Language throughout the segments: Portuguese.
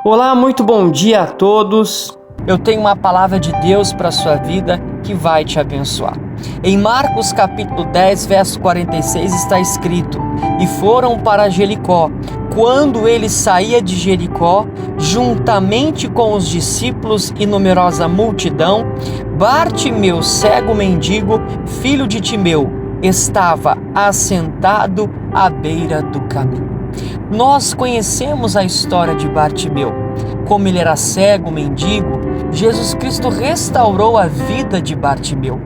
Olá, muito bom dia a todos. Eu tenho uma palavra de Deus para a sua vida que vai te abençoar. Em Marcos capítulo 10, verso 46 está escrito: E foram para Jericó. Quando ele saía de Jericó, juntamente com os discípulos e numerosa multidão, Bartimeu, cego mendigo, filho de Timeu, estava assentado à beira do caminho. Nós conhecemos a história de Bartimeu. Como ele era cego, mendigo, Jesus Cristo restaurou a vida de Bartimeu.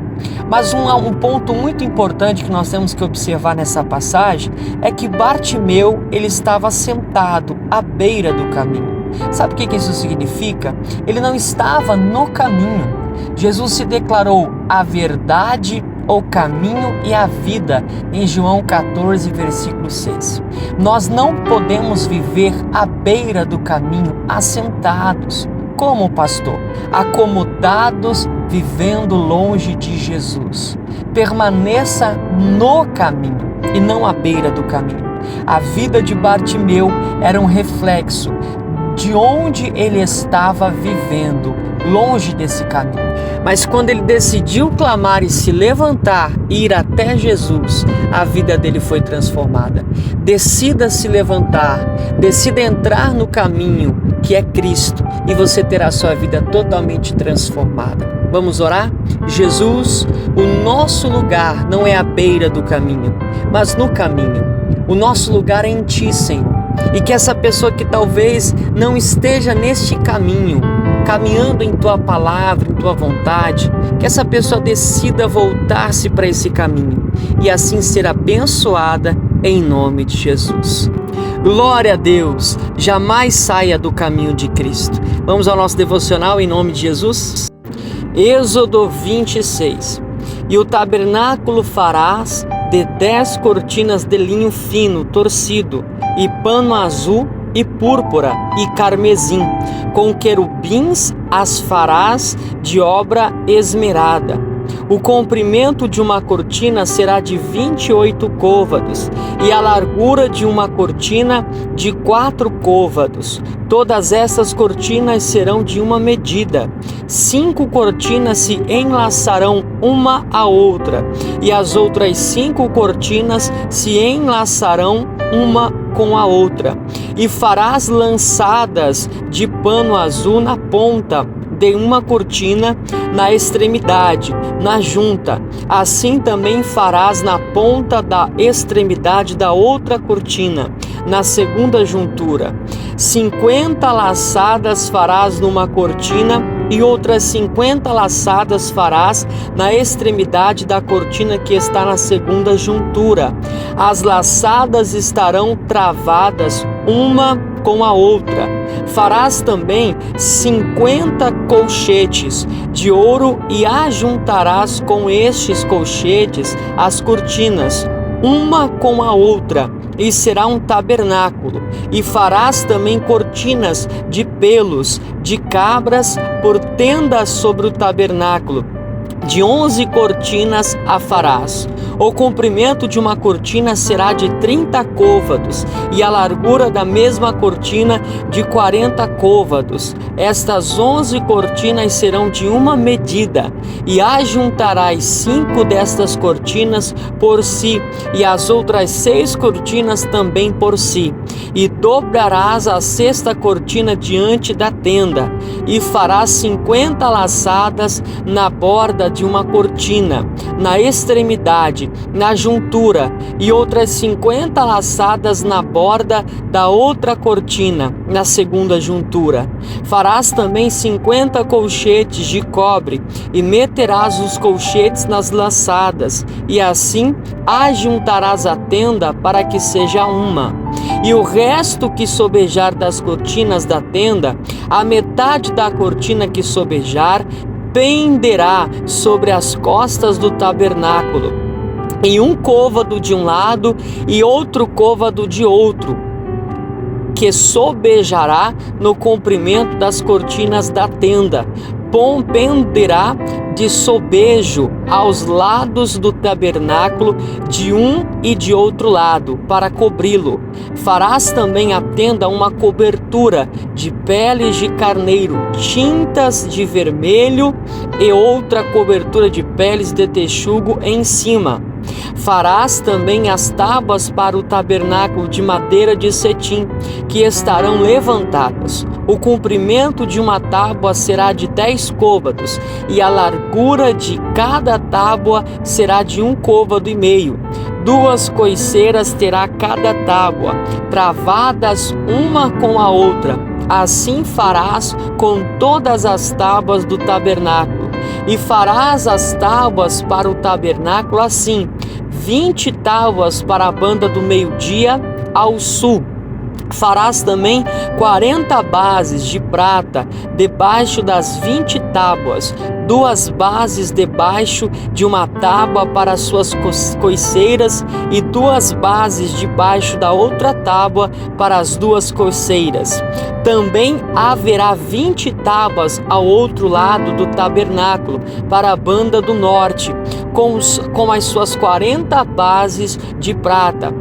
Mas um ponto muito importante que nós temos que observar nessa passagem é que Bartimeu, ele estava sentado à beira do caminho. Sabe o que isso significa? Ele não estava no caminho. Jesus se declarou a verdade, o caminho e a vida em João 14, versículo 6. Nós não podemos viver à beira do caminho assentados, como pastor, acomodados, vivendo longe de Jesus. Permaneça no caminho e não à beira do caminho. A vida de Bartimeu era um reflexo de onde ele estava vivendo, longe desse caminho. Mas quando ele decidiu clamar e se levantar e ir até Jesus, a vida dele foi transformada. Decida se levantar, decida entrar no caminho que é Cristo e você terá sua vida totalmente transformada. Vamos orar? Jesus, o nosso lugar não é à beira do caminho, mas no caminho. O nosso lugar é em Ti, Senhor. E que essa pessoa que talvez não esteja neste caminho, caminhando em Tua palavra, em Tua vontade, que essa pessoa decida voltar-se para esse caminho e assim ser abençoada em nome de Jesus. Glória a Deus! Jamais saia do caminho de Cristo. Vamos ao nosso devocional em nome de Jesus? Êxodo 26. E o tabernáculo farás de 10 cortinas de linho fino, torcido, e pano azul, e púrpura, e carmesim. Com querubins as farás de obra esmerada. O comprimento de uma cortina será de 28 côvados, e a largura de uma cortina de 4 côvados. Todas essas cortinas serão de uma medida. 5 cortinas se enlaçarão uma à outra, e as outras 5 cortinas se enlaçarão uma com a outra. E farás lançadas de pano azul na ponta de uma cortina, na extremidade, na junta. Assim também farás na ponta da extremidade da outra cortina, na segunda juntura. 50 laçadas farás numa cortina, e outras 50 laçadas farás na extremidade da cortina que está na segunda juntura. As laçadas estarão travadas uma com a outra. Farás também 50 colchetes de ouro e ajuntarás com estes colchetes as cortinas, uma com a outra, e será um tabernáculo. E farás também cortinas de pelos de cabras por tendas sobre o tabernáculo. De 11 cortinas a farás. O comprimento de uma cortina será de 30 côvados, e a largura da mesma cortina de 40 côvados. Estas 11 cortinas serão de uma medida, e ajuntarás 5 destas cortinas por si, e as outras 6 cortinas também por si. E dobrarás a 6ª cortina diante da tenda, e farás 50 laçadas na borda de uma cortina, na extremidade, na juntura, e outras 50 laçadas na borda da outra cortina, na segunda juntura. Farás também 50 colchetes de cobre, e meterás os colchetes nas laçadas, e assim ajuntarás a tenda para que seja uma. E o resto que sobejar das cortinas da tenda, a metade da cortina que sobejar, penderá sobre as costas do tabernáculo, em um côvado de um lado e outro côvado de outro, que sobejará no comprimento das cortinas da tenda. Penderá de sobejo aos lados do tabernáculo, de um e de outro lado, para cobri-lo. Farás também à tenda uma cobertura de peles de carneiro, tintas de vermelho, e outra cobertura de peles de texugo em cima. Farás também as tábuas para o tabernáculo de madeira de cetim, que estarão levantadas. O comprimento de uma tábua será de 10 côvados, e a largura de cada tábua será de 1,5 côvado. 2 coiceiras terá cada tábua, travadas uma com a outra. Assim farás com todas as tábuas do tabernáculo. E farás as tábuas para o tabernáculo assim: 20 tábuas para a banda do meio-dia ao sul. Farás também 40 bases de prata debaixo das 20 tábuas, 2 bases debaixo de uma tábua para as suas coiceiras e 2 bases debaixo da outra tábua para as 2 coiceiras. Também haverá 20 tábuas ao outro lado do tabernáculo para a banda do norte, com as suas 40 bases de prata.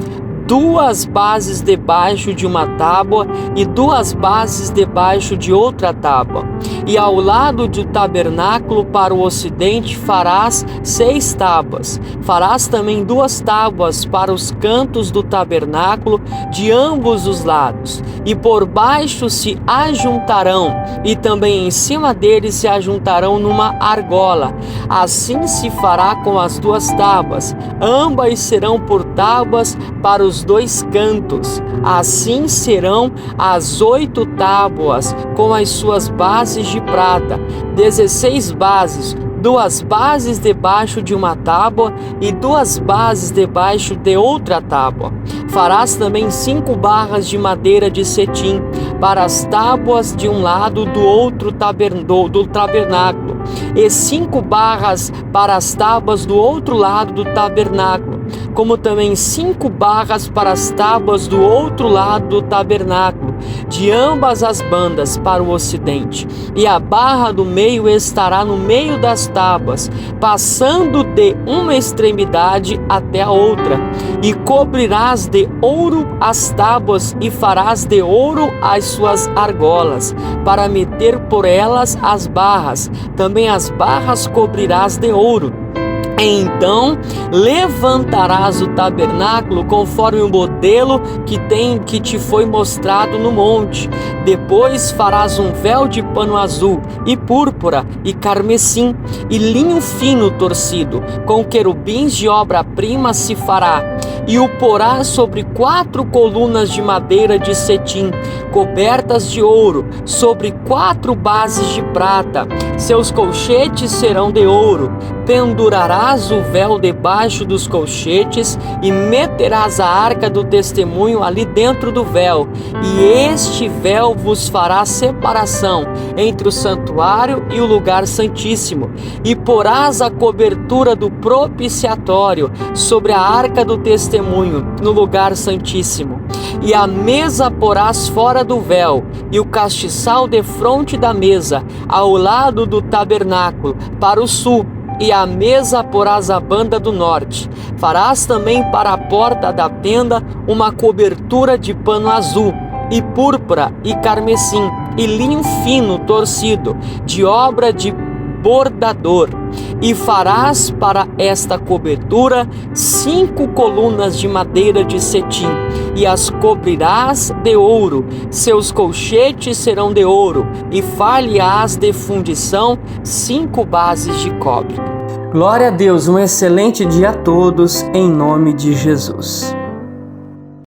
2 bases debaixo de uma tábua e 2 bases debaixo de outra tábua. E ao lado do tabernáculo para o ocidente farás 6 tábuas. Farás também 2 tábuas para os cantos do tabernáculo de ambos os lados. E por baixo se ajuntarão, e também em cima deles se ajuntarão numa argola. Assim se fará com as 2 tábuas. Ambas serão por tábuas para os 2 cantos. Assim serão as 8 tábuas com as suas bases de prata, 16 bases, 2 bases debaixo de uma tábua e 2 bases debaixo de outra tábua. Farás também 5 barras de madeira de cetim para as tábuas de um lado do outro do tabernáculo, e 5 barras para as tábuas do outro lado do tabernáculo, como também 5 barras para as tábuas do outro lado do tabernáculo, de ambas as bandas para o ocidente. E a barra do meio estará no meio das tábuas, passando de uma extremidade até a outra. E cobrirás de ouro as tábuas e farás de ouro as suas argolas, para meter por elas as barras. Também as barras cobrirás de ouro. Então levantarás o tabernáculo conforme o modelo que te foi mostrado no monte. Depois farás um véu de pano azul e púrpura e carmesim e linho fino torcido, com querubins de obra-prima se fará. E o porás sobre 4 colunas de madeira de cetim, cobertas de ouro, sobre 4 bases de prata. Seus colchetes serão de ouro. Pendurarás o véu debaixo dos colchetes e meterás a arca do testemunho ali dentro do véu. E este véu vos fará separação entre o santuário e o lugar santíssimo. E porás a cobertura do propiciatório sobre a arca do testemunho no lugar santíssimo. E a mesa porás fora do véu, e o castiçal defronte da mesa, ao lado do tabernáculo, para o sul. E a mesa porás à banda do norte. Farás também para a porta da tenda uma cobertura de pano azul, e púrpura, e carmesim, e linho fino torcido, de obra de bordador. E farás para esta cobertura 5 colunas de madeira de cetim, e as cobrirás de ouro. Seus colchetes serão de ouro, e far-lhe-ás de fundição 5 bases de cobre. Glória a Deus, um excelente dia a todos, em nome de Jesus.